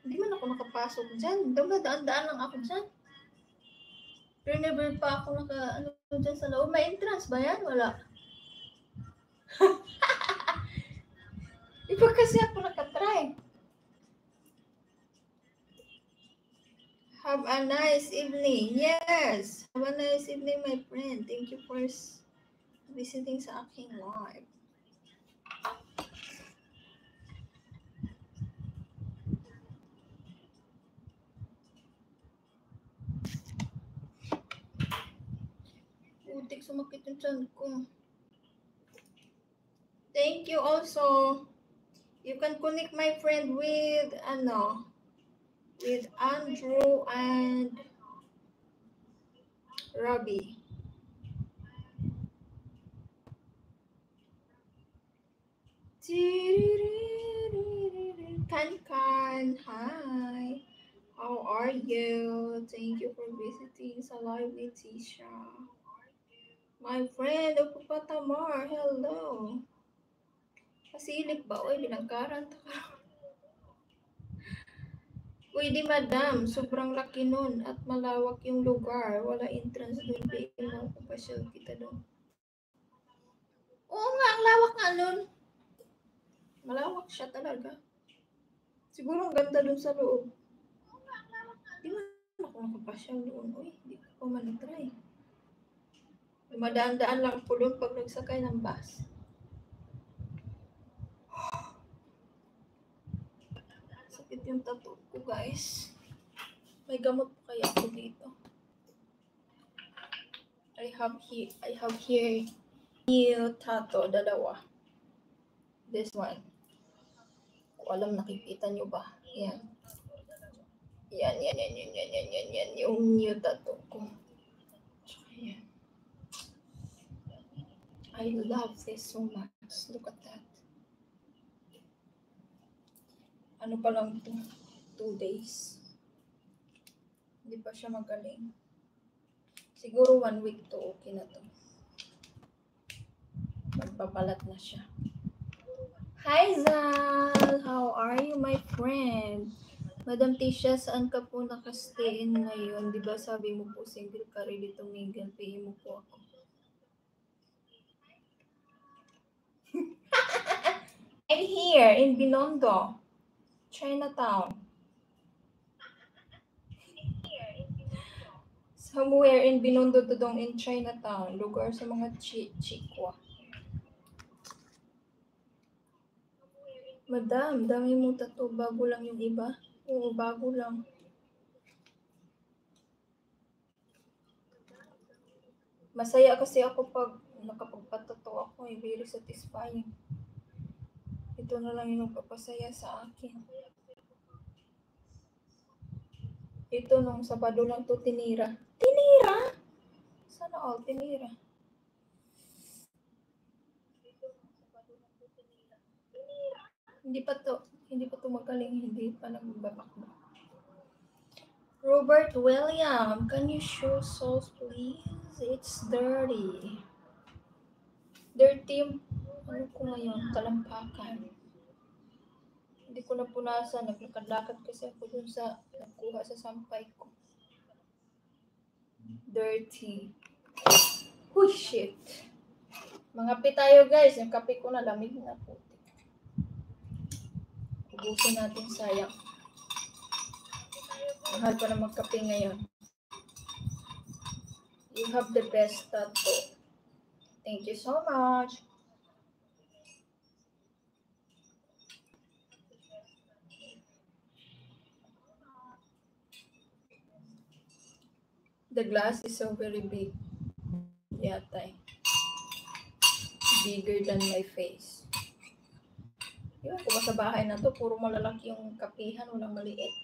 Hindi man ako nakapasok dyan. Daan-daan lang ako dyan. Pero never pa ako ano dyan sa loob. May entrance ba yan? Wala. Di ba kasi ako nakatry? Have a nice evening. Yes. Have a nice evening, my friend. Thank you for visiting sa aking live. Putik, sumakit yung tiyan ko. Thank you also. You can connect my friend with Andrew and Robbie. Kan, hi. How are you? Thank you for visiting sa live ni Tisha. My friend, Opo Tamar, hello. Pasilip ba? Uy, binangkaran ta ka. Uy, di madam, sobrang laki nun at malawak yung lugar. Wala entrance doon. Di mo papasyal kita doon. Oo nga, ang lawak nga nun. Malawak siya talaga. Siguro ang ganda doon sa loob. Di man ako nakapasyal doon. Uy, di ko pa man-try. Dumadaan-daan lang po doon pag nagsakay ng bus. Sakit yung tattoo ko, guys. May gamot pa kaya ako dito. I have here new tattoo, dalawa. This one. Kung alam, nakikita nyo ba? Yan. Yan. Yung new tattoo ko. Yan. I love this so much. Look at that. Ano pa lang ito? 2 days. Hindi pa siya magaling. Siguro 1 week to okay na to. Magpapalat na siya. Hi Zal! How are you, my friend? Madam Tisha, saan ka po nakastay ngayon? Di ba sabi mo po single ka rin dito, Miguel? Pay mo po ako. I'm here in Binondo, Chinatown. Somewhere in Binondo, Tudong in Chinatown. Lugar sa mga chikwa. Madam, dami mo tattoo. Bago lang yung iba? Oo, bago lang. Masaya kasi ako pag nakapagpatato ako. Very satisfying. Ito na lang yung nagpapasaya sa akin. Ito nung Sabado lang to tinira. Tinira? Sana all tinira. Hindi pa to magaling, hindi pa nagbabakbo. Robert William, can you show sauce please? It's dirty. Dirty yung ano ko ngayon, talampakan. Hindi ko napunasan, naglakad-lakad kasi ako dun sa nakuha sa sampay ko. Dirty. Uy, shit. Mga tayo guys, yung kape ko na lamig na po. Ubusin natin, sayang. Mahal pa na magkape ngayon. You have the best tattoo. Thank you so much. The glass is so very big. Yata. Bigger than my face. Iwan ko ba sa bahay na to, puro malalaki yung kapihan, walang maliit.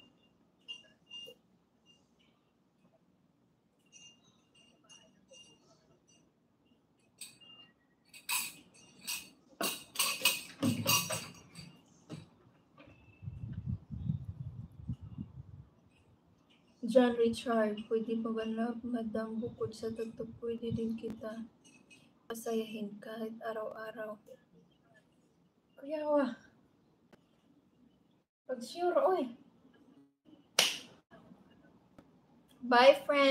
John Richard, pwede pa ba na, madam, bukod sa tattoo, pwede din kita pasayahin kahit araw-araw. Kaya pag sure, oy. Bye, friends.